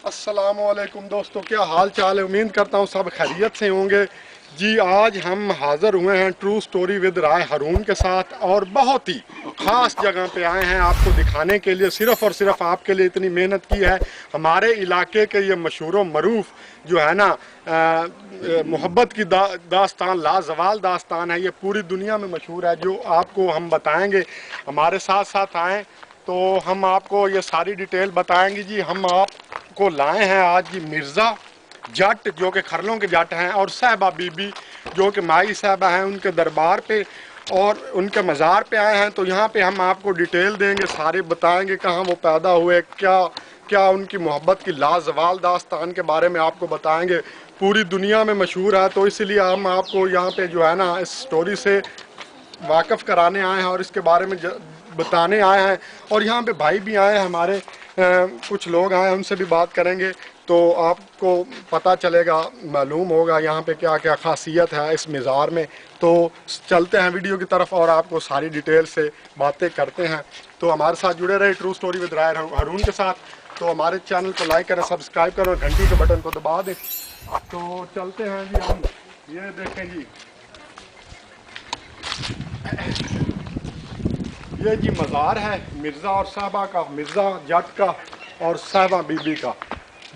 السلام علیکم دوستو، کیا حال چال ہے؟ امید کرتا ہوں سب خیریت سے ہوں گے جی۔ آج ہم حاضر ہوئے ہیں ٹرو سٹوری ود رائے ہارون کے ساتھ، اور بہت ہی خاص جگہ پہ آئے ہیں آپ کو دکھانے کے لیے۔ صرف اور صرف آپ کے لیے اتنی محنت کی ہے۔ ہمارے علاقے کے یہ مشہور و معروف جو ہے نا محبت کی داستان، لازوال داستان ہے، یہ پوری دنیا میں مشہور ہے، جو آپ کو ہم بتائیں گے۔ ہمارے ساتھ ساتھ آئیں تو ہم آپ کو یہ ساری ڈیٹیل بتائیں گے جی۔ ہم آپ کو لائے ہیں آج جی مرزا جٹ، جو کہ کھرلوں کے جٹ ہیں، اور صاحبہ بی بی جو کہ مائی صاحبہ ہیں، ان کے دربار پہ اور ان کے مزار پہ آئے ہیں۔ تو یہاں پہ ہم آپ کو ڈیٹیل دیں گے، سارے بتائیں گے کہاں وہ پیدا ہوئے، کیا ان کی محبت کی لازوال داستان کے بارے میں آپ کو بتائیں گے۔ پوری دنیا میں مشہور ہے، تو اس لیے ہم آپ کو یہاں پہ جو ہے نا اس سٹوری سے واقف کرانے آئے ہیں اور اس کے بارے میں بتانے آئے ہیں۔ اور یہاں پہ بھائی بھی آئے ہیں ہمارے، کچھ لوگ آئے ہیں، ان سے بھی بات کریں گے تو آپ کو پتہ چلے گا، معلوم ہوگا یہاں پہ کیا کیا خاصیت ہے اس مزار میں۔ تو چلتے ہیں ویڈیو کی طرف اور آپ کو ساری ڈیٹیل سے باتیں کرتے ہیں۔ تو ہمارے ساتھ جڑے رہے ٹرو سٹوری ود رائے ہارون کے ساتھ۔ تو ہمارے چینل کو لائک کریں، سبسکرائب کریں اور گھنٹی کے بٹن کو دبا دیں۔ تو چلتے ہیں جی ہم، یہ دیکھیں جی، یہ جی مزار ہے مرزا اور صاحبہ کا، مرزا جٹ کا اور صاحبہ بی بی کا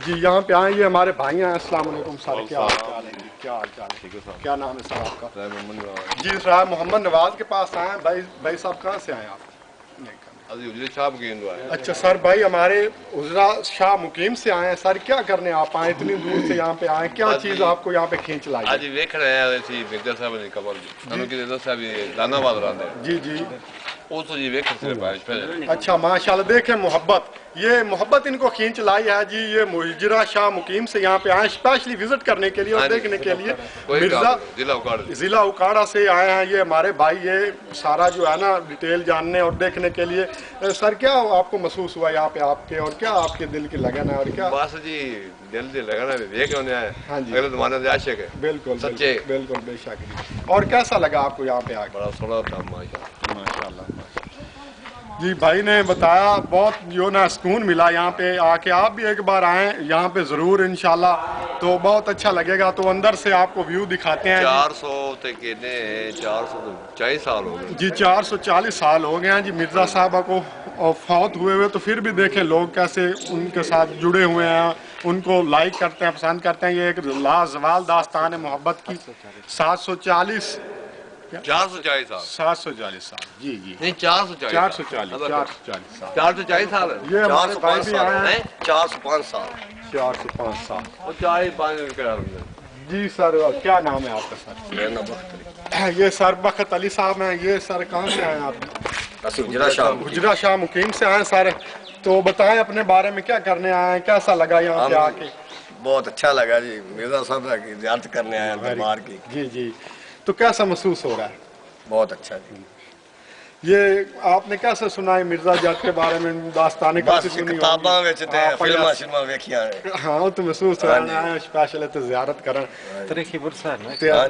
جی۔ یہاں پہ آئیں، یہ ہمارے بھائی ہیں۔ السلام علیکم سر، کیا حال چال ہے جی؟ کیا حال چال ہے؟ کیا نام ہے سر آپ کا؟ جی صاحب محمد نواز کے پاس آئے ہیں۔ بھائی صاحب کہاں سے آئے آپ؟ اچھا سر، بھائی ہمارے حضرہ شاہ مقیم سے آئے ہیں۔ سر کیا کرنے آپ آئے اتنی دور سے یہاں پہ آئے؟ کیا چیز آپ کو یہاں پہ کھینچ لائی؟ آج ویکھ رہے ہیں اسی مرزا صاحب نے قبر انہوں کی عزت صاحب دانا آباد رہتے ہیں جی جی۔ اس تو جی ویکھ صرف آج پہلے۔ اچھا ماشاءاللہ، دیکھیں محبت، یہ محبت ان کو کھینچ لائی ہے جی۔ یہ حجرہ شاہ مقیم سے یہاں پہ آئے اسپیشلی وزٹ کرنے کے لیے اور دیکھنے کے لیے۔ مرزا ضلع اکاڑا سے آئے ہیں یہ ہمارے بھائی، یہ سارا جو ہے نا ڈیٹیل جاننے اور دیکھنے کے لیے۔ سر کیا آپ کو محسوس ہوا یہاں پہ آپ کے، اور کیا آپ کے دل کی لگن ہے اور کیا؟ بس جی دل سے لگن ہے، دیکھ ہونے آئے ہاں جی، اگلے زمانے سے عاشق ہے، بالکل سچے، بالکل بے شک۔ اور کیسا لگا آپ کو یہاں پہ آ کے؟ بڑا سونا تھا ماشاءاللہ ماشاءاللہ جی۔ بھائی نے بتایا بہت جو نا سکون ملا یہاں پہ آ کے۔ آپ بھی ایک بار آئیں یہاں پہ ضرور انشاءاللہ، تو بہت اچھا لگے گا۔ تو اندر سے آپ کو ویو دکھاتے ہیں۔ 400 تے کہنے ہیں 440 سال ہو گئے جی، 440 سال ہو گئے ہیں جی مرزا صاحبہ کو فوت ہوئے، تو پھر بھی دیکھیں لوگ کیسے ان کے ساتھ جڑے ہوئے ہیں، ان کو لائک کرتے ہیں، پسند کرتے ہیں۔ یہ ایک لازوال داستان ہے محبت کی۔ 740 سال جی جی، نہیں 440 سال، 440 سال ہے، یہ ہمارے بھائی بھی آئے ہیں۔ 405 سال 405 سال اور 45 کا جی۔ سر کیا نام ہے آپ کا سر؟ میرا نام بخت یہ سر بخت علی صاحب ہیں۔ یہ سر کہاں سے آئے ہیں آپ؟ حجرہ شاہ مقیم سے آئے سر۔ تو بتائیں اپنے بارے میں، کیا کرنے آئے ہیں، کیسا لگا یہاں پہ آ کے؟ بہت اچھا لگا جی، مرزا صاحب کی زیارت کرنے آئے ہیں دربار کی۔ جی جی۔ تو کیسا محسوس ہو رہا ہے؟ بہت اچھا جی۔ یہ آپ نے کیسے سنا ہے مرزا جٹ کے بارے میں؟ داستانیں کیسے سنی ہوگی؟ کتاباں وچ تے فلماں شلماں ویکھیاں ہیں۔ ہاں وہ تو محسوس ہو رہا ہے، اسپیشل تے زیارت کرن تاریخی ورثہ ہے۔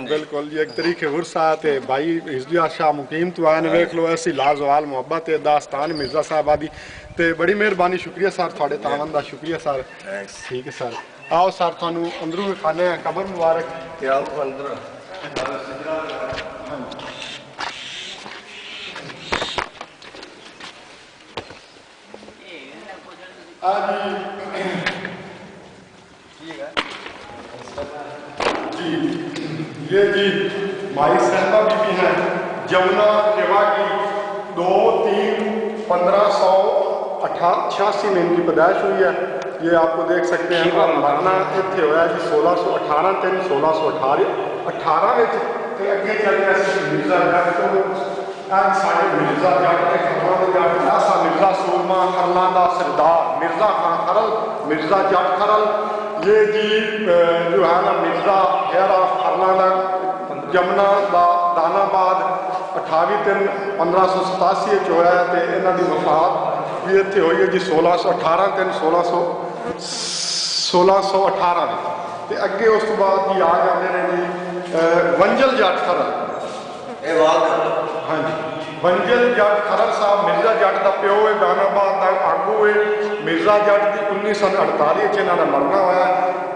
بالکل یہ ایک طریقے ورثہ ہے۔ بھائی حجرہ شاہ مقیم تو آئے نے، ویکھ لو ایسی لازوال محبت ہے داستان مرزا صاحبہ دی۔ تے بڑی مہربانی، شکریہ سر، تھوڑے تعاون دا شکریہ سر۔ ٹھیک ہے سر، آؤ سر تھانوں اندروں کھانے ہیں، قبر مبارک کیا اندر جی۔ یہ جی مائی صاحبہ بی بی ہیں، جمنا کیوا کی 2/3/1586 میں ان کی پیدائش ہوئی ہے۔ یہ آپ کو دیکھ سکتے ہیں۔ مرنا اتنے ہوا ہے جی 1618 تین 1618 میں اگے چل گیا مرزا جٹ کو۔ سارے مرزا جٹ کے خبروں کے جٹ ایسا مرزا سورما کھرلاں دا سردار مرزا خان کھرل، مرزا جٹ کھرل۔ یہ جی جو ہے نا مرزا ہیرا کھرلاں دا جمنا دا دانا آباد 28/3/1587 ہوا ہے۔ تے انہاں دی وفات بھی اتنے ہوئی ہے جی 1618 تین 1618 میں۔ تے اگے اس تو بعد جی آ جاتے ہیں جی ونجل جٹ کھرل۔ ہاں جی، ਬੰਜਲ ਜੱਟ ਖਰੜ ਸਾਹਿਬ ਮਿਰਜ਼ਾ ਜੱਟ ਦਾ ਪਿਓ ਹੈ, ਦਾਨਾਬਾਦ ਦਾ ਆਗੂ ਹੈ। ਮਿਰਜ਼ਾ ਜੱਟ ਦੀ 1948 ਚ ਇਹਨਾਂ ਦਾ ਮਰਨਾ ਹੋਇਆ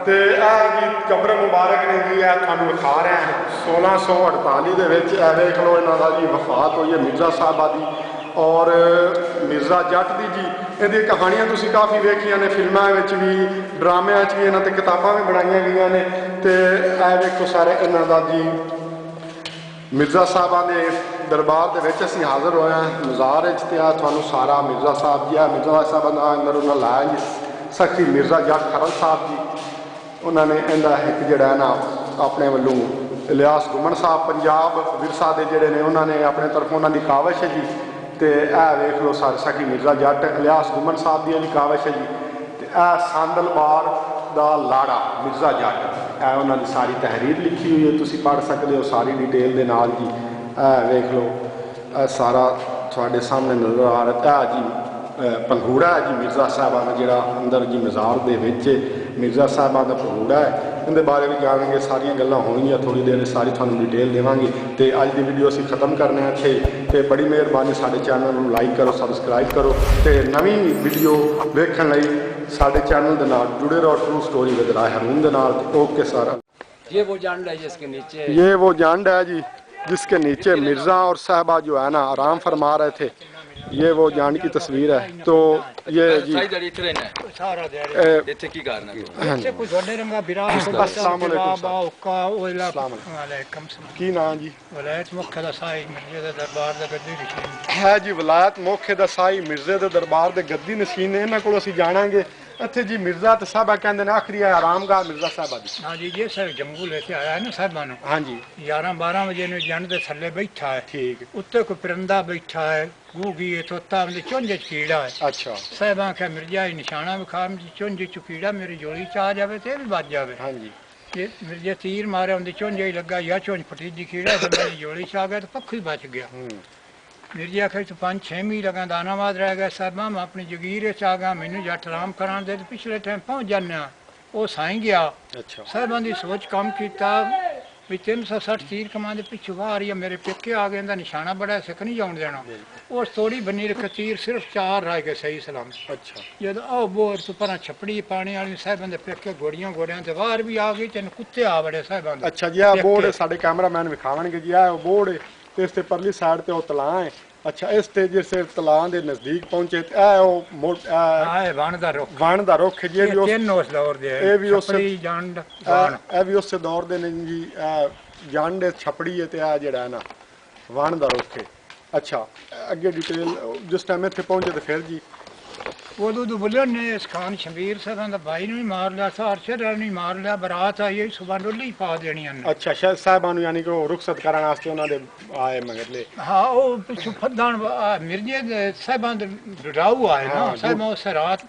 ਤੇ ਇਹ ਜੀ ਕਬਰ ਮੁਬਾਰਕ ਨੇ ਜੀ, ਇਹ ਤੁਹਾਨੂੰ ਵਿਖਾ ਰਿਹਾ 1648 ਦੇ ਵਿੱਚ ਇਹ ਵੇਖ ਲਓ ਇਹਨਾਂ ਦਾ ਜੀ ਵਫਾਤ ਹੋਈ ਹੈ ਮਿਰਜ਼ਾ ਸਾਹਿਬਾ ਦੀ। ਔਰ ਮਿਰਜ਼ਾ ਜੱਟ ਦੀ ਜੀ ਇਹਦੀ ਕਹਾਣੀਆਂ ਤੁਸੀਂ ਕਾਫੀ ਵੇਖੀਆਂ ਨੇ, ਫਿਲਮਾਂ ਵਿੱਚ ਵੀ, ਡਰਾਮਿਆਂ 'ਚ ਵੀ, ਇਹਨਾਂ 'ਤੇ ਕਿਤਾਬਾਂ ਵੀ ਬਣਾਈਆਂ ਗਈਆਂ ਨੇ। ਤੇ ਇਹ ਵੇਖੋ ਸਾਰੇ ਇਹਨਾਂ ਦਾ ਜੀ ਮਿਰਜ਼ਾ ਸਾਹਿਬਾਂ ਦੇ ਦਰਬਾਰ ਦੇ ਵਿੱਚ ਅਸੀਂ ਹਾਜ਼ਰ ਹੋਏ ਹਾਂ ਮਜ਼ਾਰ ਵਿੱਚ। ਤੇ ਆ ਤੁਹਾਨੂੰ ਸਾਰਾ ਮਿਰਜ਼ਾ ਸਾਹਿਬ ਜੀ ਆ ਮਿਰਜ਼ਾ ਸਾਹਿਬਾਂ ਦਾ ਅੰਦਰ ਉਹਨਾਂ ਲਾਇਆ ਜੀ ਸਖੀ ਮਿਰਜ਼ਾ ਜੱਟ ਖਰੜ ਸਾਹਿਬ ਜੀ। ਉਹਨਾਂ ਨੇ ਇਹਦਾ ਇੱਕ ਜਿਹੜਾ ਨਾ ਆਪਣੇ ਵੱਲੋਂ ਇਲਿਆਸ ਗੁੰਮਣ ਸਾਹਿਬ ਪੰਜਾਬ ਵਿਰਸਾ ਦੇ ਜਿਹੜੇ ਨੇ ਉਹਨਾਂ ਨੇ ਆਪਣੇ ਤਰਫੋਂ ਉਹਨਾਂ ਦੀ ਕਾਵਿਸ਼ ਹੈ ਜੀ। ਤੇ ਇਹ ਵੇਖ ਲਓ ਸਾਰੇ ਸਖੀ ਮਿਰਜ਼ਾ ਜੱਟ ਇਲਿਆਸ ਗੁੰਮਣ ਸਾਹਿਬ ਦੀ ਜਿਹੜੀ ਕਾਵਿਸ਼ ਹੈ ਜੀ। ਤੇ ਇਹ ਸੰਦਲਬਾਰ ਦਾ ਲਾੜਾ ਮਿਰਜ਼ਾ ਜੱਟ, ਇਹ ਉਹਨਾਂ ਦੀ ਸਾਰੀ ਤਹਿਰੀਰ ਲਿਖੀ ਹੋਈ ਹੈ, ਤੁਸੀਂ ਪੜ੍ਹ ਸਕਦੇ ਹੋ ਸਾਰੀ ਡਿਟੇਲ ਦੇ ਨਾਲ ਜੀ। ਇਹ ਵੇਖ ਲਓ ਇਹ ਸਾਰਾ ਤੁਹਾਡੇ ਸਾਹਮਣੇ ਨਜ਼ਰ ਆ ਰਿਹਾ ਜੀ ਪੰਘੂੜਾ ਹੈ ਜੀ ਮਿਰਜ਼ਾ ਸਾਹਿਬਾਂ ਦਾ ਜਿਹੜਾ ਅੰਦਰ ਜੀ ਮਜ਼ਾਰ ਦੇ ਵਿੱਚ ਮਿਰਜ਼ਾ ਸਾਹਿਬਾਂ ਦਾ ਪੰਘੂੜਾ ਹੈ। ਇਹਦੇ ਬਾਰੇ ਵੀ ਜਾਣਾਂਗੇ, ਸਾਰੀਆਂ ਗੱਲਾਂ ਹੋਣਗੀਆਂ ਥੋੜ੍ਹੀ ਦੇਰ ਸਾਰੀ ਤੁਹਾਨੂੰ ਡਿਟੇਲ ਦੇਵਾਂਗੇ। ਤੇ ਅੱਜ ਦੀ ਵੀਡੀਓ ਅਸੀਂ ਖਤਮ ਕਰਨੇ ਆ ਇੱਥੇ। ਤੇ ਬੜੀ ਮਿਹਰਬਾਨੀ ਸਾਡੇ ਚੈਨਲ ਨੂੰ ਲਾਈਕ ਕਰੋ, ਸਬਸਕ੍ਰਾਈਬ ਕਰੋ ਤੇ ਨਵੀਂ ਵੀਡੀਓ ਵੇਖਣ ਲਈ ਸਾਡੇ ਚੈਨਲ ਦੇ ਨਾਲ ਜੁੜੇ ਰਹੋ ਟਰੂ ਸਟੋਰੀ ਵਿਦ ਰਾਏ ਹरून ਦੇ ਨਾਲ। ਓਕੇ ਸਾਰਾ। ये वो जान है जिसके नीचे ये वो जांड है जी जिसके नीचे मिर्ज़ा और साहबा जो है ना आराम फरमा रहे थे। ये वो जांड की तस्वीर है। तो ये जी ਇੱਥੇ ਕੀ ਕਰਨਾ ਹਾਂਜੀ ਕੁਝ ਵੱਡੇ ਰੰਗਾ ਬਿਰਾਮ अस्सलाम वालेकुम ਬਾਬਾ ਉਕਾ ਉਹਲਾ अस्सलाम ਵਾਲੇਕਮ ਸਲਾਮ की नाम जी ਵਲਾਇਤ ਮੁੱਖ ਦਾ ਸਾਈ ਮਿਰਜ਼ੇ ਦੇ ਦਰਬਾਰ ਦਾ ਗੱਦੀ ਰਿਸ਼ੀ है जी ਵਿਲਾਇਤ ਮੋਖੇ ਦਾ ਸਾਈ ਮਿਰਜ਼ੇ ਦੇ ਦਰਬਾਰ ਦੇ ਗੱਦੀ ਨਸ਼ੀਨ ਨੇ। ਇਹਨਾਂ ਕੋਲ ਅਸੀਂ ਜਾਣਾਂਗੇ ਇੱਥੇ ਜੀ ਮਿਰਜ਼ਾ ਤੇ ਸਾਹਿਬਾ ਕਹਿੰਦੇ ਨੇ ਆਖਰੀ ਆਰਾਮਗਾਹ ਮਿਰਜ਼ਾ ਸਾਹਿਬਾ ਦੀ। ਹਾਂ ਜੀ ਇਹ ਸਰ ਜੰਮੂ ਲੈ ਕੇ ਆਇਆ ਹੈ ਨਾ ਸਾਹਿਬਾਂ ਨੂੰ। ਹਾਂਜੀ 11-12 ਵਜੇ ਨੂੰ ਜੰਡ ਦੇ ਥੱਲੇ ਬੈਠਾ ਹੈ, ਠੀਕ ਉੱਤੇ ਕੋਈ ਪਰਿੰਦਾ ਬੈਠਾ ਹੈ, ਗੂਗੀ ਹੈ, ਤੋਤਾ ਉਹਦੇ ਚੁੰਝ ਚ ਕੀੜਾ ਹੈ। ਅੱਛਾ ਸਾਹਿਬਾਂ ਆਖਿਆ ਮਿਰਜ਼ਾ ਹੀ ਨਿਸ਼ਾਨਾ ਵਿਖਾ, ਚੁੰਝ ਚ ਕੀੜਾ ਮੇਰੀ ਜੋੜੀ ਚ ਆ ਜਾਵੇ ਤੇ ਇਹ ਵੀ ਵੱਜ ਜਾਵੇ। ਹਾਂਜੀ ਇਹ ਮਿਰਜ਼ਾ ਤੀਰ ਮਾਰਿਆ ਉਹਦੀ ਚੁੰਝ ਹੀ ਲੱਗਾ, ਜਾਂ ਚੁੰਝ ਫਟੀ ਦੀ ਕੀੜਾ ਤੇ ਮੇਰੀ ਜੋੜੀ ਚ ਆ ਗਿਆ ਤੇ ਪੱਖੀ ਹੀ ਬਚ ਗਿਆ। ਮਿਰਜ਼ਾ ਆਖਿਆ ਤੂੰ 5-6 ਮੀਲ ਲਗਾ ਦਾਨਾਬਾਦ ਰਹਿ ਗਿਆ ਸਾਹਿਬਾਂ, ਮੈਂ ਆਪਣੀ ਜਗੀਰ ਚ ਆ ਗਿਆ, ਮੈਨੂੰ ਜੱਟ ਆਰਾਮ ਕਰਾਉਣ ਦੇ ਤੇ ਪਿਛਲੇ ਟਾਈਮ ਪਹੁੰਚ ਜਾਂਦੇ। ਉਹ ਸਾਈਂ ਗਿਆ। ਅੱਛਾ ਸਾਹਿਬਾਂ ਦੀ ਸੋਚ ਕੰਮ ਕੀਤਾ ਵੀ 360 ਤੀਰ ਕਮਾਂ ਦੇ ਪਿੱਛੋਂ ਆ ਰਹੀ ਹੈ, ਮੇਰੇ ਪੇਕੇ ਆ ਗਏ, ਇਹਦਾ ਨਿਸ਼ਾਨਾ ਬੜਾ ਸਿੱਖ ਨਹੀਂ ਜਾਣ ਦੇਣਾ। ਉਹ ਥੋੜੀ ਬੰਨੀ ਰੱਖ ਤੀਰ ਸਿਰਫ 4 ਰਹਿ ਗਏ ਸਹੀ ਸਲਾਮ। ਅੱਛਾ ਜਦੋਂ ਉਹ ਬੋਰ ਤੋਂ ਪਰਾਂ ਛਪੜੀ ਪਾਣੀ ਵਾਲੀ ਸਾਹਿਬਾਂ ਦੇ ਪੇਕੇ ਗੋੜੀਆਂ ਤੇ ਬਾਹਰ ਵੀ ਆ ਗਈ ਤੇ ਕੁੱਤੇ ਆ ਬੜੇ ਸਾਹਿਬਾਂ ਦੇ। ਅੱਛਾ ਜੀ ਇਹ ਬੋਰਡ ਸਾਡੇ ਕੈਮਰਾਮੈਨ ਵਿਖਾਵਣਗੇ ਜੀ। ਇਹ ਬੋਰਡ ਤੇ ਇਸ ਤੇ ਪਰਲੀ ਸਾਈਡ ਤੇ ਉਹ ਤਲਾਅ ਹੈ। ਅੱਛਾ ਇਸ ਤੇ ਜਿਸ ਤਲਾਅ ਦੇ ਨਜ਼ਦੀਕ ਪਹੁੰਚੇ ਤੇ ਇਹ ਉਹ ਆਏ ਵਣ ਦਾ ਰੁੱਖ ਵਣ ਦਾ ਰੁੱਖ ਜੀ। ਇਹ ਵੀ ਉਸ ਤਿੰਨ ਉਸ ਦੌਰ ਦੇ ਇਹ ਵੀ ਉਸ ਛਪੜੀ ਜੰਡ ਵਣ। ਇਹ ਵੀ ਉਸੇ ਦੌਰ ਦੇ ਨੇ ਜੀ। ਜੰਡ ਛਪੜੀ ਹੈ ਤੇ ਆ ਜਿਹੜਾ ਹੈ ਨਾ ਵਣ ਦਾ ਰੁੱਖ ਹੈ। ਅੱਛਾ ਅੱਗੇ ਡਿਟੇਲ ਜਿਸ ਟਾਈਮ ਇੱਥੇ ਪਹੁੰਚੇ ਤੇ ਫਿਰ ਜੀ ਉਦੋਂ ਤੋਂ ਬੁੱਲੇ ਨੇ ਇਸ ਖਾਨ ਸ਼ਬੀਰ ਸਾਹਿਬਾਂ ਦਾ ਭਾਈ ਨੂੰ ਵੀ ਮਾਰ ਲਿਆ, ਅਰਸ਼ਦ ਨੂੰ ਵੀ ਮਾਰ ਲਿਆ। ਬਰਾਤ ਆਈ ਹੋਈ ਸੁਬਾਹ ਡੋਲੀ ਪਾ ਦੇਣੀਆਂ ਨੇ। ਅੱਛਾ ਸ਼ਾਇਦ ਸਾਹਿਬਾਂ ਨੂੰ ਯਾਨੀ ਕਿ ਉਹ ਰੁਖਸਤ ਕਰਨ ਵਾਸਤੇ ਉਹਨਾਂ ਦੇ ਆਏ ਮਗਰਲੇ। ਹਾਂ ਉਹ ਪਿੱਛੋਂ ਫੱਦਣ ਮਿਰਜ਼ੇ ਦੇ ਸਾਹਿਬਾਂ ਦੇ ਡਰਾਊ ਆਏ ਨਾ ਸਾਹਿਬਾਂ ਉਸ ਰਾਤ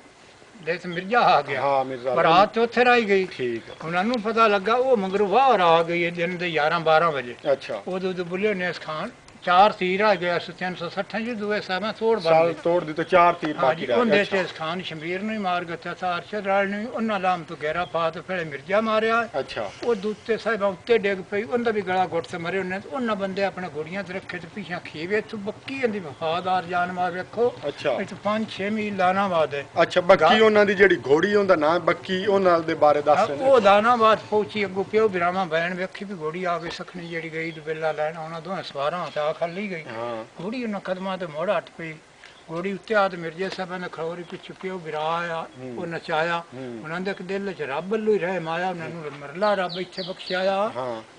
ਦੇ ਤੇ ਮਿਰਜ਼ਾ ਆ ਗਿਆ। ਹਾਂ ਮਿਰਜ਼ਾ ਬਰਾਤ ਉੱਥੇ ਰਹਿ ਗਈ। ਠੀਕ ਹੈ। ਉਹਨਾਂ ਨੂੰ ਪਤਾ ਲੱਗਾ ਉਹ ਮਗਰੋਂ ਬਾਹਰ ਆ ਗਈ ਹੈ ਦਿਨ ਦੇ 11-12 ਵਜੇ। ਅੱਛਾ ਉਦੋਂ ਤੋਂ ਬੁੱਲੇ ਨੇ ਇਸ ਖਾਨ 4 ਤੀਰ ਆ ਗਿਆ 360 ਜੀ ਦੂਏ ਸਾਹਿਬਾਂ ਤੋੜ ਬਣ ਸਾਲ ਗਏ। ਤੋੜ ਦਿੱਤੇ 4 ਤੀਰ ਹਾਂ ਬਾਕੀ ਜੀ ਰਹਿ ਉਹਦੇ ਗਏ। ਤੇ ਇਸ ਖਾਨ ਸ਼ਮੀਰ ਨੂੰ ਹੀ ਮਾਰ ਗਿਆ ਤਾਂ ਅਰਸ਼ਦ ਰਾਲ ਨੂੰ ਉਹਨਾਂ ਲਾਮ ਤੋਂ ਗਹਿਰਾ ਪਾ ਤੇ ਫਿਰ ਮਿਰਜ਼ਾ ਮਾਰਿਆ। ਅੱਛਾ ਉਹ ਦੂਤੇ ਸਾਹਿਬਾਂ ਉੱਤੇ ਡਿੱਗ ਪਈ, ਉਹਦਾ ਵੀ ਗਲਾ ਘੁੱਟ ਤੇ ਮਰੇ ਉਹਨੇ। ਉਹਨਾਂ ਬੰਦੇ ਆਪਣੇ ਗੋੜੀਆਂ ਤੇ ਰੱਖੇ ਤੇ ਪਿੱਛੇ ਖੀਵੇ ਤੂੰ ਬੱਕੀ ਇਹਦੀ ਵਫਾਦਾਰ ਜਾਨਵਰ ਵੇਖੋ। ਅੱਛਾ ਇੱਥੇ 5-6 ਮੀਲ ਦਾਨਾਬਾਦ ਹੈ। ਅੱਛਾ ਬੱਕੀ ਉਹਨਾਂ ਦੀ ਜਿਹੜੀ ਘੋੜੀ ਉਹਦਾ ਨਾਂ ਬੱਕੀ ਉਹਨਾਂ ਦੇ ਬਾਰੇ ਦੱਸ ਰਹੇ ਨੇ। ਉਹ ਦਾਨਾਬਾਦ ਪਹੁੰਚੀ, ਅੱਗੋਂ ਪਿਓ ਬਿਰਾਮਾ ਬੈਣ ਵੇਖੀ ਵੀ ਘੋੜੀ ਆ ਗਈ ਸਖਣੀ ਜਿਹੜੀ ਗਈ ਦੁਬੇਲਾ ਲੈਣ। ਉਹਨਾਂ ਦੋਵੇਂ ਸਵਾਰਾਂ ਤੇ ਆ ਖਾਲੀ ਗਈ। ਹਾਂ ਘੋੜੀ ਉਹਨਾਂ ਕਦਮਾਂ ਤੇ ਮੋੜ ਹਟ ਪਈ। ਘੋੜੀ ਉੱਤੇ ਆ ਤੇ ਮਿਰਜ਼ੇ ਸਾਹਿਬਾਂ ਨੇ ਖਲੋਰੀ ਪਿੱਛੇ ਪਿਓ ਬਿਰਾ ਆਇਆ, ਉਹ ਨਚਾਇਆ। ਉਹਨਾਂ ਦੇ ਦਿਲ ਚ ਰੱਬ ਵੱਲੋਂ ਹੀ ਰਹਿਮ ਆਇਆ, ਉਹਨਾਂ ਨੂੰ ਮਰਲਾ ਰੱਬ ਇੱਥੇ ਬਖਸ਼ਾਇਆ।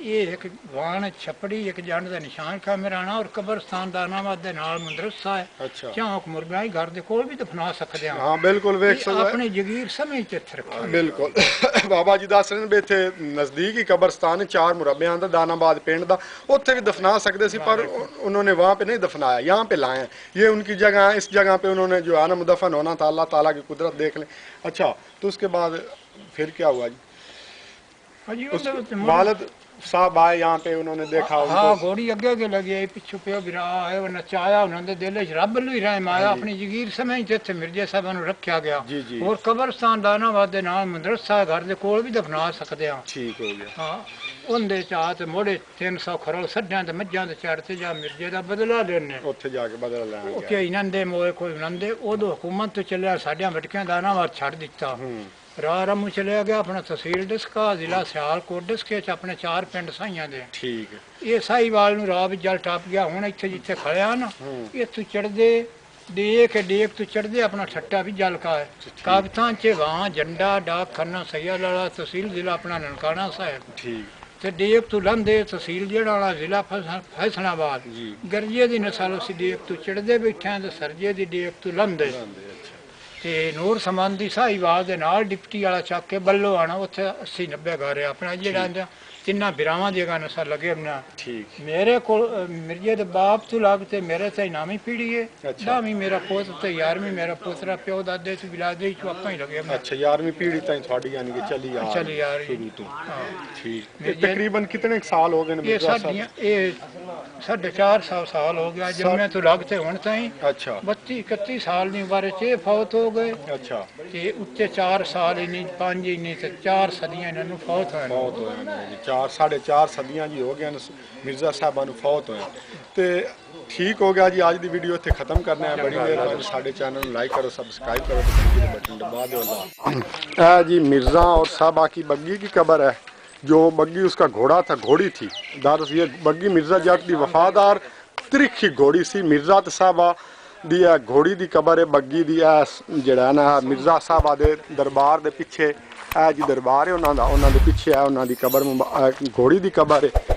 ਇਹ ਇੱਕ ਵਾਣ ਛਪੜੀ ਇੱਕ ਜੰਡ ਦਾ ਨਿਸ਼ਾਨ ਕਾਮਰਾਣਾ ਔਰ ਕਬਰਸਤਾਨ ਦਾਨਾਬਾਦ ਦੇ ਨਾਲ ਮਦਰਸਾ ਹੈ। ਅੱਛਾ ਚੌਂਕ ਮੁਰਗਾ ਹੀ ਘਰ ਦੇ ਕੋਲ ਵੀ ਦਫਨਾ ਸਕਦੇ ਹਾਂ। ਹਾਂ ਬਿਲਕੁਲ ਵੇਖ ਸਕਦੇ ਆਪਣੀ ਜਗੀਰ ਸਮੇਂ ਚ ਇੱਥੇ ਰੱਖੋ। ਬਿਲਕੁਲ ਬਾਬਾ ਜੀ ਦੱਸ ਰਹੇ ਨੇ ਵੀ ਇੱਥੇ ਨਜ਼ਦੀਕ ਹੀ ਕਬਰਸਤਾਨ 4 ਮੁਰੱਬਿਆਂ ਦਾ ਦਾਨਾਬਾਦ ਪਿੰਡ ਦਾ, ਉੱਥੇ ਵੀ ਦਫਨਾ ਸਕਦੇ ਸੀ पर उन्होंने वहाँ पे नहीं दफनाया, यहाँ पे लाए हैं। ये उनकी जगह, इस जगह पे उन्होंने जो है ना मुदफन होना था। अल्लाह ताला की कुदरत देख लें। अच्छा तो उसके बाद फिर क्या हुआ जी? हाँ जी उस उनके वालिद साहब आए यहाँ पे, उन्होंने देखा हाँ उनको। घोड़ी अगे अगे लगी आई पिछू पे बिरा आए वो नचाया उन्होंने दिल च रब लू ही रहम आया अपनी जगीर समय जिथे मिर्जे साहब ਨੂੰ ਰੱਖਿਆ ਗਿਆ जी जी और कब्रस्तान दानाबाद ਦੇ ਨਾਲ ਮਦਰਸਾ ਘਰ ਦੇ ਕੋਲ ਵੀ ਦਫਨਾ ਸਕਦੇ ਹਾਂ ठीक हो गया। ਹਾਂ ਉਹਦੇ ਚਾਹ ਤੇ ਮੋੜੇ 300 ਖਰਲ ਸੱਡਾਂ ਤੇ ਮੱਝਾਂ ਦੇ ਚੜ ਤੇ ਜਾ ਮਿਰਜੇ ਦਾ ਬਦਲਾ ਲੈਣੇ ਉੱਥੇ ਜਾ ਕੇ ਬਦਲਾ ਲੈਣ ਉਹ ਗਿਆ। ਕਿ ਇਹਨਾਂ ਦੇ ਮੋਏ ਕੋਈ ਨੰਦੇ ਉਦੋਂ ਹਕੂਮਤ ਤੋਂ ਚੱਲਿਆ ਸਾਡਿਆਂ ਵਟਕਿਆਂ ਦਾਨਾਬਾਦ ਛੱਡ ਦਿੱਤਾ ਰਾਹ ਰਮੂ ਚਲਿਆ ਗਿਆ ਆਪਣਾ ਤਹਿਸੀਲ ਡਿਸਕਾ ਜ਼ਿਲ੍ਹਾ ਸਿਆਲਕੋਟ ਡਿਸਕੇ ਚ ਆਪਣੇ 4 ਪਿੰਡ ਸਾਈਆਂ ਦੇ ਠੀਕ ਇਹ ਸਾਈਵਾਲ ਨੂੰ ਰਾਹ ਵਿੱਚ ਜਲ ਟੱਪ ਗਿਆ ਹੁਣ ਇੱਥੇ ਜਿੱਥੇ ਖੜਿਆ ਨਾ ਇੱਥੋਂ ਚੜਦੇ ਡੇਕ ਤੋਂ ਚੜਦੇ ਆਪਣਾ ਠੱਟਾ ਵੀ ਜਲ ਕਾ ਹੈ ਕਾਗਤਾਂ ਚ ਵਾਂ ਜੰਡਾ ਡਾਕ ਖੰਨਾ ਸੈਦ ਵਾਲਾ ਤਹਿਸੀਲ ਜ਼ਿਲ੍ਹਾ ਆਪਣਾ ਨਨਕਾਣਾ ਸਾਹਿਬ ਠੀਕ ਤੇ ਡੇਕ ਤੋਂ ਲੰਘਦੇ ਤਹਿਸੀਲ ਜਿਹੜਾ ਵਾਲਾ ਜ਼ਿਲ੍ਹਾ ਫੈਸਲਾਬਾਦ ਜੀ। ਗਰਜੇ ਦੀ ਨਸਲ ਅਸੀਂ ਡੇਕ ਤੋਂ ਚੜਦੇ ਬੈਠਿਆਂ ਤੇ ਸਰਜੇ ਦੀ ਡੇਕ ਤੋਂ ਲੰਘਦੇ ਤੇ ਨੂਰ ਸਮਾਨ ਦੀ ਸਾਹੀਵਾਲ ਦੇ ਨਾਲ ਡਿਪਟੀ ਵਾਲਾ ਚੱਕ ਕੇ ਬੱਲੋ ਆਣਾ ਉੱਥੇ 80 90 ਘਰ ਆਪਣਾ ਜਿਹੜਾ ਤਿੰਨਾਂ ਬਿਰਾਵਾਂ ਦੀ ਨਸਲ ਲੱਗੇ ਬਣਾ ਠੀਕ ਮੇਰੇ ਕੋਲ ਮਿਰਜੇ ਦੇ ਬਾਪ ਤੋਂ ਲੱਗ ਤੇ ਮੇਰੇ ਤੇ ਨਾਮੀ ਪੀੜੀ ਹੈ ਅੱਛਾ। ਦਾਵੀਂ ਮੇਰਾ ਪੁੱਤ ਤੇ 11ਵੀਂ ਮੇਰਾ ਪੁੱਤਰਾ ਪਿਓ ਦਾਦੇ ਤੋਂ ਵਿਲਾਦੇ ਚ ਆਪਾਂ ਹੀ ਲੱਗੇ ਬਣਾ अच्छा 11वीं पीढ़ी तक थोड़ी यानी कि चली आ चली आ रही। शुरू तो ਹਾਂ। ठीक ये- तकरीबन कितने कुछ साल हो गए ने ਇਹ मिर्जा साहब? ਸਾਡੀਆਂ ਇਹ 4.5 ਸਾਲ ਹੋ ਗਿਆ ਜੰਮੇ ਤੋਂ ਲੱਗ ਤੇ ਹੁਣ ਤਾਈਂ अच्छा 32 31 ਸਾਲ ਦੀ ਉਮਰ ਚ ਇਹ ਫੌਤ ਹੋ ਗਏ अच्छा ਤੇ ਉੱਤੇ 4 ਸਾਲ ਹੀ ਨਹੀਂ 5 ਹੀ ਨਹੀਂ ਤੇ 4 ਸਦੀਆਂ ਇਹਨਾਂ ਨੂੰ ਫੌਤ ਹੋਏ ਨੇ। फौत होए ने जी 4 4.5 सदियां जी हो गए ने मिर्जा साहबा नु फौत होए ते ठीक हो गया जी आज दी वीडियो इत्थे खत्म करने हैं बड़ी मेहरबानी साडे चैनल नु लाइक करो सब्सक्राइब करो ते घंटी दे बटन दबा दो अल्लाह जी मिर्जा और साहबा की बग्गी की कब्र है जो बग्गी उसका घोड़ा था घोड़ी थी दारस ये बग्गी मिर्जा जट दी वफादार त्रिखी घोड़ी सी मिर्जा ते साहबा दी घोड़ी दी कब्र है बग्गी दी ਜਿਹੜਾ ਹੈ ਨਾ ਮਿਰਜ਼ਾ ਸਾਹਿਬਾ ਦੇ ਦਰਬਾਰ ਦੇ ਪਿੱਛੇ ਇਹ ਜੀ ਦਰਬਾਰ ਹੈ ਉਹਨਾਂ ਦਾ ਪਿੱਛੇ ਹੈ ਉਹਨਾਂ ਦੀ ਕਬਰ ਘੋੜੀ ਦੀ ਕਬਰ ਹੈ